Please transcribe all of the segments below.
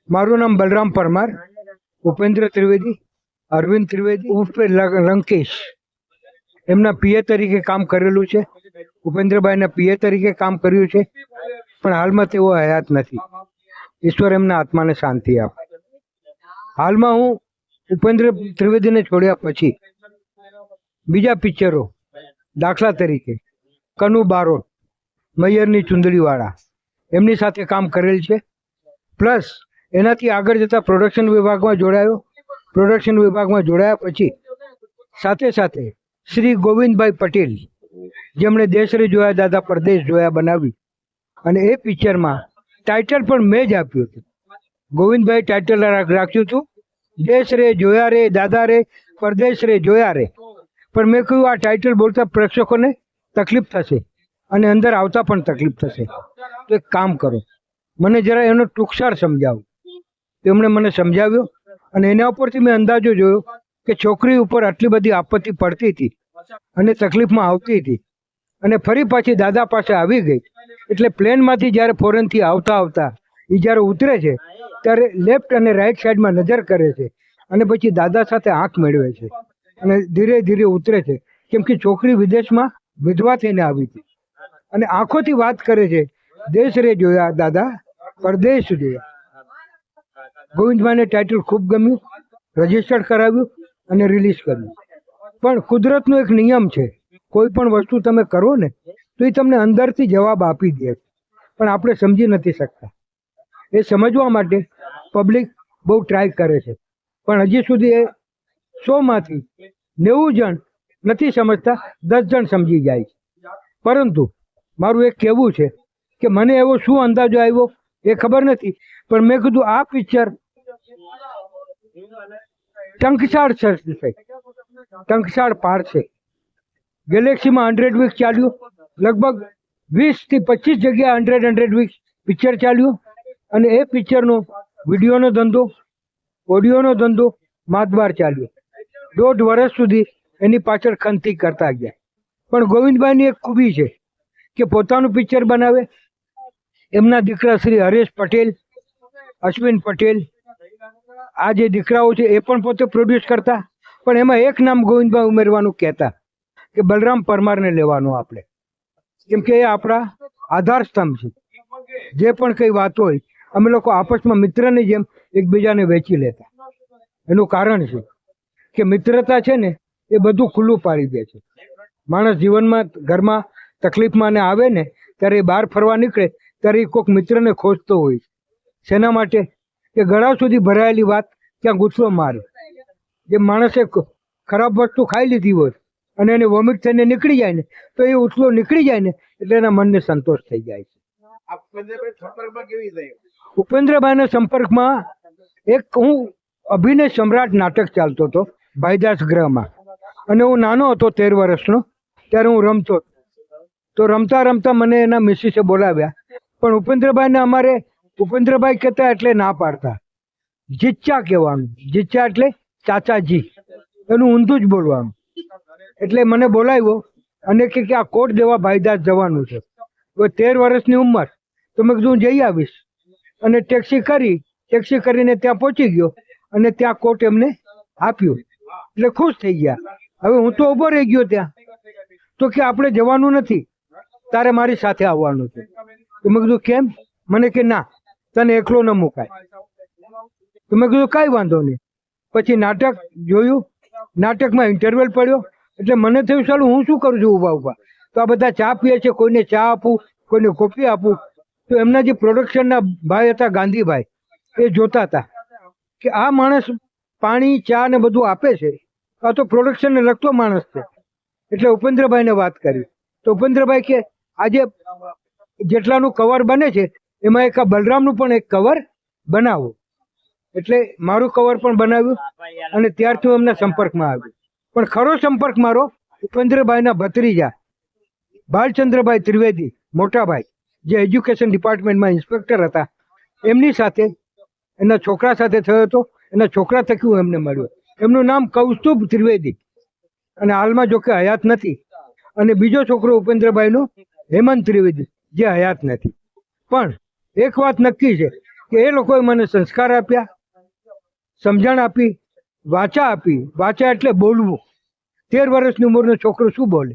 મારું નામ બલરામ પરમાર, ઉપેન્દ્ર ત્રિવેદી, અરવિંદ ત્રિવેદી ઉર્ફે લંકેશ, એમના પીએ તરીકે કામ કરેલું છે. ઉપેન્દ્રભાઈના પીએ તરીકે કામ કર્યું છે, પણ હાલમાં તેઓ હયાત નથી. ઈશ્વર એમના આત્માને શાંતિ આપે. હાલમાં હું ઉપેન્દ્ર ત્રિવેદીને છોડ્યા પછી બીજા પિક્ચરો, દાખલા તરીકે કનુ બારોટ, મૈયરની ચુંદડીવાળા, એમની સાથે કામ કરેલ છે. પ્લસ એનાથી આગળ જતા પ્રોડક્શન વિભાગમાં જોડાયો. પ્રોડક્શન વિભાગમાં જોડાયા પછી સાથે સાથે શ્રી ગોવિંદભાઈ પટેલ, જેમણે દેશ રે જોયા દાદા પરદેશ જોયા બનાવી, અને એ પિક્ચરમાં ટાઇટલ પણ મેં જ આપ્યું હતું. ગોવિંદભાઈ ટાઇટલ રાખ્યું હતું, દેશ રે જોયા રે દાદા રે પરદેશ રે જોયા રે. પણ મેં કહ્યું આ ટાઇટલ બોલતા પ્રેક્ષકોને તકલીફ થશે અને અંદર આવતા પણ તકલીફ થશે, તો એક કામ કરો, મને જરા એનો ટૂંકસાર સમજાવો. તેમણે મને સમજાવ્યો અને એના ઉપરથી મેં અંદાજો જોયો કે છોકરી ઉપર આટલી બધી આપત્તિ પડતી હતી અને તકલીફમાં આવતી હતી, અને ફરી પાછી દાદા પાસે આવી ગઈ. એટલે પ્લેનમાંથી જ્યારે ફોરેનથી આવતા એ જ્યારે ઉતરે છે ત્યારે લેફ્ટ અને રાઈટ સાઈડમાં નજર કરે છે અને પછી દાદા સાથે આંખ મેળવે છે અને ધીરે ધીરે ઉતરે છે, કેમ કે છોકરી વિદેશમાં વિધવા થઈને આવી હતી અને આંખોથી વાત કરે છે, દેશ રે જોયા દાદા પરદેશ જોયા. ગોવિંદભાઈને ટાઇટલ ખૂબ ગમ્યું, રજીસ્ટર્ડ કરાવ્યું અને રિલીઝ કર્યું. પણ કુદરતનો એક નિયમ છે, કોઈ પણ વસ્તુ તમે કરો ને તો એ તમને અંદરથી જવાબ આપી દે, પણ આપણે સમજી નથી શકતા. એ સમજવા માટે પબ્લિક બહુ ટ્રાય કરે છે, પણ હજી સુધી એ 100માંથી 90 જણ નથી સમજતા, 10 જણ સમજી જાય છે. પરંતુ મારું એક કહેવું છે કે મને એવો શું અંદાજો આવ્યો એ ખબર નથી, પણ મેં કીધું આ પિક્ચર ટંકશાળ છે, ટંકશાળ પાડશે. ગેલેક્સીમાં 100 વીક ચાલ્યું, લગભગ 20 થી 25 જગ્યા 100 વીક પિક્ચર ચાલ્યું, અને એ પિક્ચરનો વિડીયોનો ધંધો, ઓડિયોનો ધંધો માતબાર ચાલ્યો. 1.5 વર્ષ સુધી એની પાછળ ખંતી કરતા ગયા. પણ ગોવિંદભાઈની એક ખૂબી છે કે પોતાનું પિક્ચર બનાવે. એમના દીકરા શ્રી હરેશ પટેલ, અશ્વિન પટેલ, આ જે દીકરાઓ છે એ પણ પોતે પ્રોડ્યુસ કરતા, પણ એમાં એક નામ ગોવિંદભાઈ ઉમેરવાનું કહેતા કે બલરામ પરમારને લેવાનું આપણે, કેમ કે એ આપણા આધાર સ્તંભ છે. જે પણ કંઈ વાત હોય અમે લોકો આપસમાં મિત્રની જેમ એકબીજાને વેચી લેતા. એનું કારણ છે કે મિત્રતા છે ને એ બધું ખુલ્લું પાડી દે છે. માણસ જીવનમાં ઘરમાં તકલીફમાં ને આવે ને ત્યારે એ બહાર ફરવા નીકળે ત્યારે એ કોઈક મિત્રને ખોજતો હોય છે. શેના માટે? કે ગળા સુધી ભરાયેલી વાત ક્યાં ગુસ્સો મારે. જે માણસે ખરાબ વસ્તુ ખાઈ લીધી હોય અને એને વોમિટ થઈને નીકળી જાય ને તો એ ઉછલો નીકળી જાય ને એટલે એના મનને સંતોષ થઈ જાય છે. ઉપેન્દ્રભાઈના સંપર્કમાં એક હું અભિનય સમ્રાટ નાટક ચાલતો હતો ભાઈદાસ ગ્રહમાં, અને હું નાનો હતો 13 વર્ષનો, ત્યારે હું રમતો. તો રમતા રમતા મને એના મિસિસે બોલાવ્યા, પણ ઉપેન્દ્રભાઈને અમારે ઉપેન્દ્રભાઈ કહેતા એટલે ના પાડતા, જીચ્ચા કહેવાનું. જીચ્ચા એટલે ચાચાજી, એનું ઊંધું જ બોલવાનું. એટલે મને બોલાવ્યો અને કે આ કોટ દેવા ભાઈદાસ જવાનું છે. હવે 13 વર્ષની ઉંમર, તો મેં કીધું જઈ આવીશ. અને ટેક્સી કરીને ત્યાં પહોંચી ગયો અને ત્યાં કોટ એમને આપ્યું, એટલે ખુશ થઈ ગયા. હવે હું તો ઊભો રહી ગયો ત્યાં, તો કે આપણે જવાનું નથી, તારે મારી સાથે આવવાનું છે. તો મેં કીધું કેમ? મને કે ના, તને એકલો ન મુકાય. તો મેં કીધું કાંઈ વાંધો નહીં. પછી નાટક જોયું, નાટકમાં ઇન્ટરવેલ પડ્યો, એટલે મને થયું ચાલો હું શું કરું છું ઊભા ઊભા, તો આ બધા ચા પીએ છે, કોઈને ચા આપું, કોઈને કોફી આપું. તો એમના જે પ્રોડક્શનના ભાઈ હતા ગાંધીભાઈ, એ જોતા હતા કે આ માણસ પાણી ચા ને બધું આપે છે, આ તો પ્રોડક્શનને લગતો માણસ છે. એટલે ઉપેન્દ્રભાઈને વાત કરી, તો ઉપેન્દ્રભાઈ કે આજે જેટલાનું કવર બને છે એમાં એક આ બલરામનું પણ એક કવર બનાવો. એટલે મારું કવર પણ બનાવ્યું અને ત્યારથી હું એમના સંપર્કમાં આવ્યો. પણ ખરો સંપર્ક મારો ઉપેન્દ્રભાઈના ભત્રીજા ભાલચંદ્રભાઈ ત્રિવેદી, મોટાભાઈ, જે એજ્યુકેશન ડિપાર્ટમેન્ટમાં ઇન્સ્પેક્ટર હતા, એમની સાથે, એના છોકરા સાથે થયો હતો. એના છોકરા થકી હું એમને મળ્યો. એમનું નામ કૌસ્તુભ ત્રિવેદી, અને હાલમાં જો કે હયાત નથી. અને બીજો છોકરો ઉપેન્દ્રભાઈનો હેમંત ત્રિવેદી, જે હયાત નથી. પણ એક વાત નક્કી છે, કે એ લોકોએ મને સંસ્કાર આપ્યા, સમજણ આપી, વાચા આપી. વાચા એટલે બોલવું. 13 વર્ષની ઉંમરનો છોકરો શું બોલે,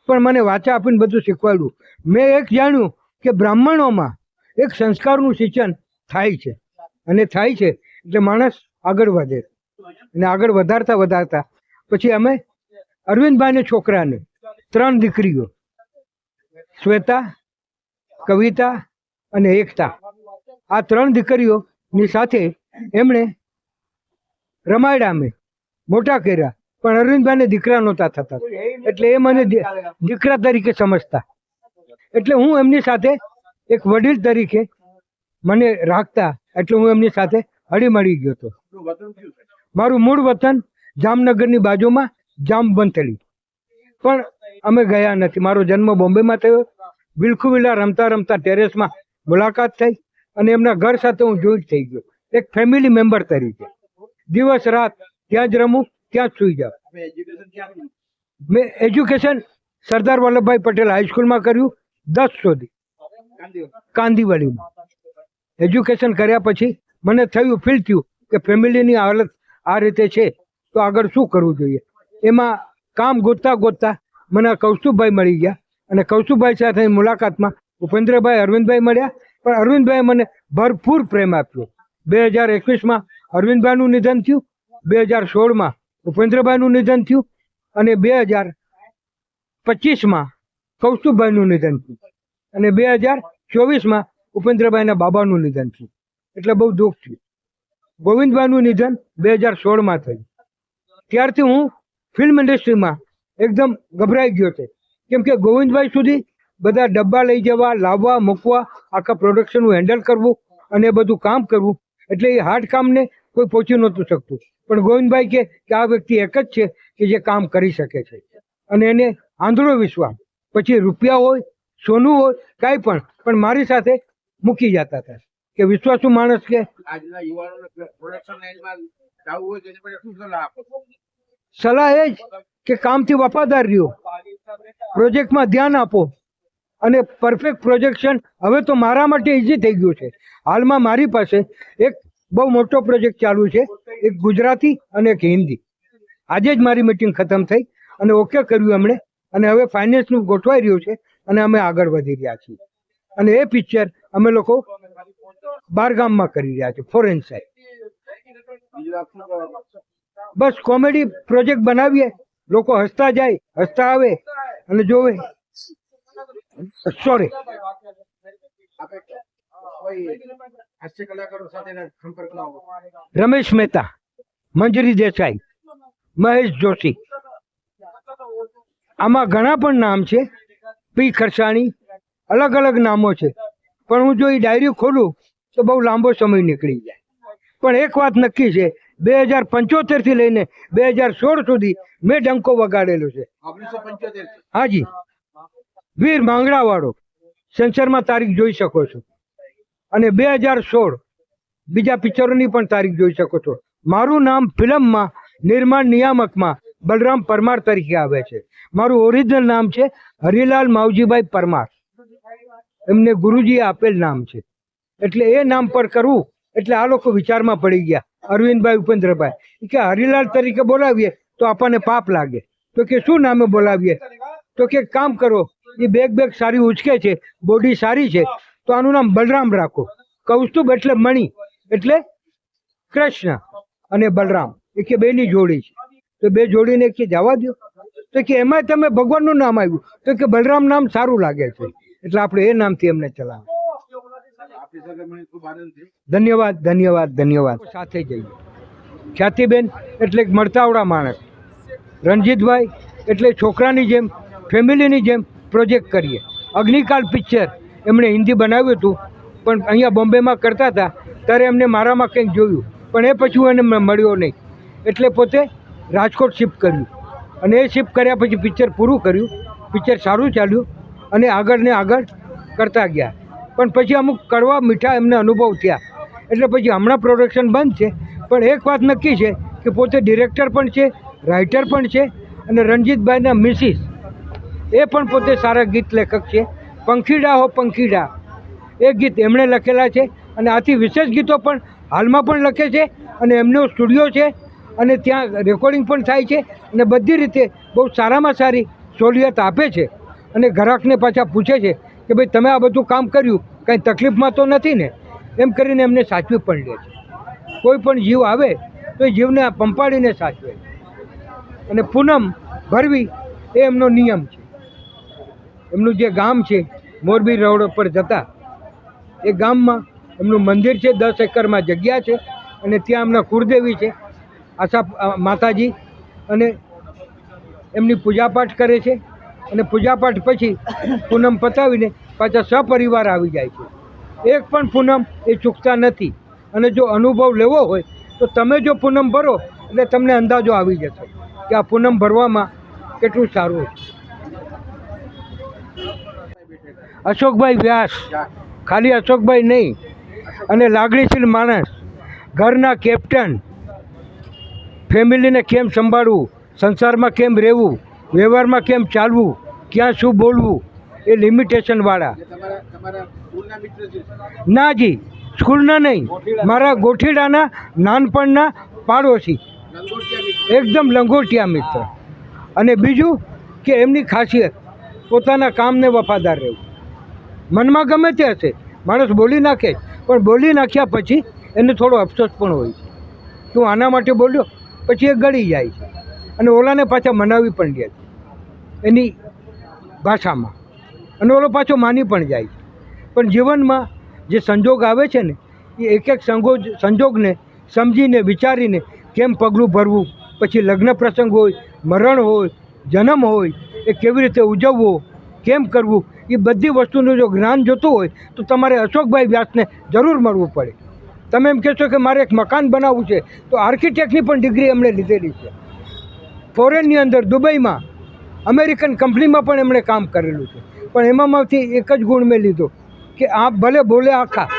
પણ મને વાચા આપીને બધું શીખવાડ્યું. મેં એક જાણ્યું કે બ્રાહ્મણોમાં એક સંસ્કારનું સિંચન થાય છે, અને થાય છે એટલે માણસ આગળ વધે. અને આગળ વધારતા વધારતા પછી અમે અરવિંદભાઈને છોકરાને 3 દીકરીઓ, શ્વેતા, કવિતા અને એકતા, આ 3 દીકરીઓની સાથે એમણે રમાયડા. અમે મોટા કર્યા, પણ અરવિંદભાઈને દીકરા નહોતા થતા, એટલે એ મને દીકરા તરીકે સમજતા. એટલે હું એમની સાથે એક વડીલ તરીકે મને રાખતા, એટલે હું એમની સાથે હળીમળી ગયો હતો. મારું મૂળ વતન જામનગરની બાજુમાં જામવંથલી, પણ અમે ગયા નથી. મારો જન્મ બોમ્બેમાં થયો. વિલખુવિલા રમતા રમતા ટેરેસમાં મુલાકાત થઈ, અને એમના ઘર સાથે હું જોઈન્ટ થઈ ગયો, એક ફેમિલી મેમ્બર તરીકે. દિવસ રાત ત્યાં જ રમું, ત્યાં જ સૂઈ જાઉં. મેં એજ્યુકેશન સરદાર વલ્લભભાઈ પટેલ હાઈસ્કૂલમાં કર્યું 10 સુધી, કાંદીવલીમાં. એજ્યુકેશન કર્યા પછી મને ફીલ થયું કે ફેમિલીની હાલત આ રીતે છે, તો આગળ શું કરવું જોઈએ. એમાં કામ ગોતતા ગોતતા મને કૌસ્તુભભાઈ મળી ગયા, અને કૌસ્તુભભાઈ સાથે મુલાકાતમાં ઉપેન્દ્રભાઈ, અરવિંદભાઈ મળ્યા. પણ અરવિંદભાઈએ મને ભરપૂર પ્રેમ આપ્યો. 2021માં અરવિંદભાઈનું નિધન થયું, 2016માં ઉપેન્દ્રભાઈનું નિધન થયું, અને 2025માં કૌસ્તુભભાઈનું નિધન થયું, અને 2024માં ઉપેન્દ્રભાઈના બાબાનું નિધન થયું. એટલે બહુ દુઃખ થયું. ગોવિંદભાઈનું નિધન 2016માં થયું. ત્યારથી હું ફિલ્મ ઇન્ડસ્ટ્રીમાં એકદમ ગભરાઈ ગયો છે, કેમ કે ગોવિંદભાઈ સુધી બધા ડબ્બા લઈ જવા, લાવવા, મૂકવા, આખા પ્રોડક્શનનું હેન્ડલ કરવું અને એ બધું કામ કરવું, એટલે એ હાર્ડ કામને કોઈ પહોંચી નહોતું શકતું. પણ ગોવિંદભાઈ કે આ વ્યક્તિ એક જ છે કે જે કામ કરી શકે છે, અને એને આંધળો વિશ્વાસ. પછી રૂપિયા હોય, સોનું હોય, કાંઈ પણ મારી સાથે મૂકી જતા હતા કે વિશ્વાસુ માણસ કે. સલાહ એ જ કે કામથી વફાદાર રહ્યો, પ્રોજેક્ટમાં ધ્યાન આપો, અને પરફેક્ટ પ્રોજેક્શન હવે તો મારા માટે ઇઝી થઈ ગયું છે. હાલમાં મારી પાસે એક બહુ મોટો પ્રોજેક્ટ ચાલુ છે, એક ગુજરાતી અને એક હિન્દી. આજે જ મારી મીટિંગ ખતમ થઈ અને ઓકે કર્યું એમણે, અને હવે ફાઇનાન્સનું ગોઠવાઈ રહ્યું છે, અને અમે આગળ વધી રહ્યા છીએ. અને એ પિક્ચર અમે લોકો બારગામમાં કરી રહ્યા છીએ, ફોરેન સાઇડ. બસ કોમેડી પ્રોજેક્ટ બનાવીએ, લોકો હસતા જાય, હસતા આવે અને જોવે. સોરી, રમેશ મહેતા, મંજરી દેસાઈ, મહેશ જોશી, આમાં ઘણા પણ નામ છે, પી ખરસાણી, અલગ અલગ નામો છે. પણ હું જો એ ડાયરી ખોલું તો બહુ લાંબો સમય નીકળી જાય. પણ એક વાત નક્કી છે, 2075 થી લઈને 2016 સુધી મેં ડંકો વગાડેલો છે. હાજી, વીર માંગડા વાળો, સેન્સરમાં તારીખ જોઈ શકો છો. અને 2016 બીજા પિક્ચરોની પણ તારીખ જોઈ શકો છો. મારું નામ ફિલ્મમાં નિર્માણ નિયામકમાં બલરામ પરમાર તરીકે આવે છે. મારું ઓરિજિનલ નામ છે હરિલાલ માવજીભાઈ પરમાર, એમને ગુરુજીએ આપેલ નામ છે. એટલે એ નામ પર કરવું, એટલે આ લોકો વિચારમાં પડી ગયા, અરવિંદભાઈ, ઉપેન્દ્રભાઈ, કે હરિલાલ તરીકે બોલાવીએ તો આપણને પાપ લાગે. તો કે શું નામે બોલાવીએ? તો કે કામ કરો, એ બેગ સારી ઉચકે છે, બોડી સારી છે, તો આનું નામ બલરામ રાખો. કૌસ્તુભ એટલે મણિ, એટલે કૃષ્ણ અને બલરામ, એ કે બેની જોડી છે. તો બે જોડીને કે જવા દો. તો કે એમાં તમે ભગવાનનું નામ આવ્યું, તો કે બલરામ નામ સારું લાગે છે, એટલે આપણે એ નામથી એમને ચલાવે. ધન્યવાદ, ધન્યવાદ, ધન્યવાદ. સાથે જઈએ. ખ્યાતિબેન એટલે મળતાવડા માણસ, રણજીતભાઈ એટલે છોકરાની જેમ, ફેમિલીની જેમ પ્રોજેક્ટ કરીએ. અગ્નિકાલ પિક્ચર એમણે હિન્દી બનાવ્યું હતું, પણ અહીંયા બોમ્બેમાં કરતા હતા ત્યારે એમને મારામાં કંઈક જોયું, પણ એ પછી એને મળ્યો નહીં, એટલે પોતે રાજકોટ શિફ્ટ કર્યું. અને એ શિફ્ટ કર્યા પછી પિક્ચર પૂરું કર્યું. પિક્ચર સારું ચાલ્યું અને આગળ ને આગળ કરતા ગયા. પણ પછી અમુક કડવા મીઠા એમને અનુભવ થયા, એટલે પછી હમણાં પ્રોડક્શન બંધ છે. પણ એક વાત નક્કી છે કે પોતે ડિરેક્ટર પણ છે, રાઇટર પણ છે, અને રણજીતભાઈના મિસિસ એ પણ પોતે સારા ગીત લેખક છે. પંખીડા હો પંખીડા એ ગીત એમણે લખેલા છે અને આથી વિશેષ ગીતો પણ હાલમાં પણ લખે છે અને એમનો સ્ટુડિયો છે અને ત્યાં રેકોર્ડિંગ પણ થાય છે અને બધી રીતે બહુ સારામાં સારી સહુલિયત આપે છે અને ગ્રાહકને પાછા પૂછે છે કે ભાઈ તમે આ બધું કામ કર્યું કંઈ તકલીફમાં તો નથી ને, એમ કરીને એમને સાચવી પણ લે છે. કોઈ પણ જીવ આવે તો એ જીવને પંપાડીને સાચવે અને પૂનમ ભરવી એ એમનો નિયમ છે. એમનું જે ગામ છે મોરબી રોડ પર જતા એ ગામમાં એમનું મંદિર છે, 10 એકરમાં જગ્યા છે અને ત્યાં એમના કુળદેવી છે આશા માતાજી, અને એમની પૂજાપાઠ કરે છે અને પૂજાપાઠ પછી પૂનમ પતાવીને પાછા સપરિવાર આવી જાય છે. એક પણ પૂનમ એ ચૂકતા નથી અને જો અનુભવ લેવો હોય તો તમે જો પૂનમ ભરો એટલે તમને અંદાજો આવી જશે કે આ પૂનમ ભરવામાં કેટલું સારું છે. અશોકભાઈ વ્યાસ, ખાલી અશોકભાઈ નહીં, અને લાગણીશીલ માણસ, ઘરના કેપ્ટન, ફેમિલીને કેમ સંભાળવું, સંસારમાં કેમ રહેવું, વ્યવહારમાં કેમ ચાલવું, ક્યાં શું બોલવું, એ લિમિટેશનવાળા. ના જી, સ્કૂલના નહીં, મારા ગોઠીડાના નાનપણના પાડોશી, એકદમ લંગોટિયા મિત્ર. અને બીજું કે એમની ખાસિયત પોતાના કામને વફાદાર રહેવું. મનમાં ગમે તે હશે, માણસ બોલી નાખે, પણ બોલી નાખ્યા પછી એને થોડો અફસોસ પણ હોય છે કે હું આના માટે બોલ્યો, પછી એ ગળી જાય છે અને ઓલાને પાછા મનાવી પણ દે છે એની ભાષામાં, અને ઓલો પાછો માની પણ જાય છે. પણ જીવનમાં જે સંજોગ આવે છે ને એ એક એક સંજોગને સમજીને વિચારીને કેમ પગલું ભરવું, પછી લગ્ન પ્રસંગ હોય, મરણ હોય, જન્મ હોય, એ કેવી રીતે ઉજવવો, કેમ કરવું, એ બધી વસ્તુનું જો જ્ઞાન જોતું હોય તો તમારે અશોકભાઈ વ્યાસને જરૂર મળવું પડે. તમે એમ કહેશો કે મારે એક મકાન બનાવવું છે તો આર્કિટેક્ટની પણ ડિગ્રી એમણે લીધેલી છે. ફોરેનની અંદર દુબઈમાં અમેરિકન કંપનીમાં પણ એમણે કામ કરેલું છે, પણ એમાંથી એક જ ગુણ મેં લીધો કે આ ભલે બોલે આખા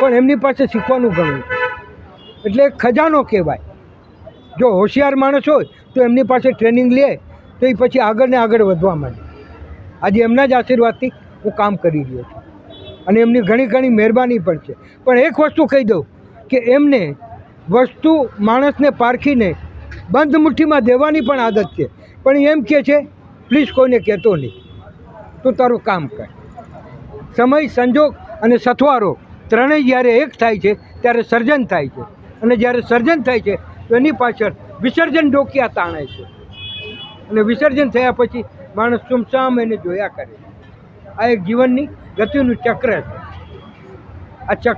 પણ એમની પાસે શીખવાનું ઘણું છે. એટલે એક ખજાનો કહેવાય. જો હોશિયાર માણસ હોય તો એમની પાસે ટ્રેનિંગ લે તો એ પછી આગળ ને આગળ વધવા માંડે. આજે એમના જ આશીર્વાદથી હું કામ કરી રહ્યો છું અને એમની ઘણી ઘણી મહેરબાની પણ છે. પણ એક વસ્તુ કહી દઉં કે એમને વસ્તુ માણસને પારખીને બંધ મુઠ્ઠીમાં દેવાની પણ આદત છે, પણ એમ કહે છે પ્લીઝ કોઈને કહેતો નહીં, તું તારું કામ કર. સમય, સંજોગ અને સથવારો ત્રણેય જ્યારે એક થાય છે ત્યારે સર્જન થાય છે, અને જ્યારે સર્જન થાય છે તો એની પાછળ વિસર્જન ડોકિયા તાણે છે અને વિસર્જન થયા પછી માણસ સુમસામ એને જોયા કરે. આ એક જીવનની ગતિનું ચક્ર છે. આ ચક્ર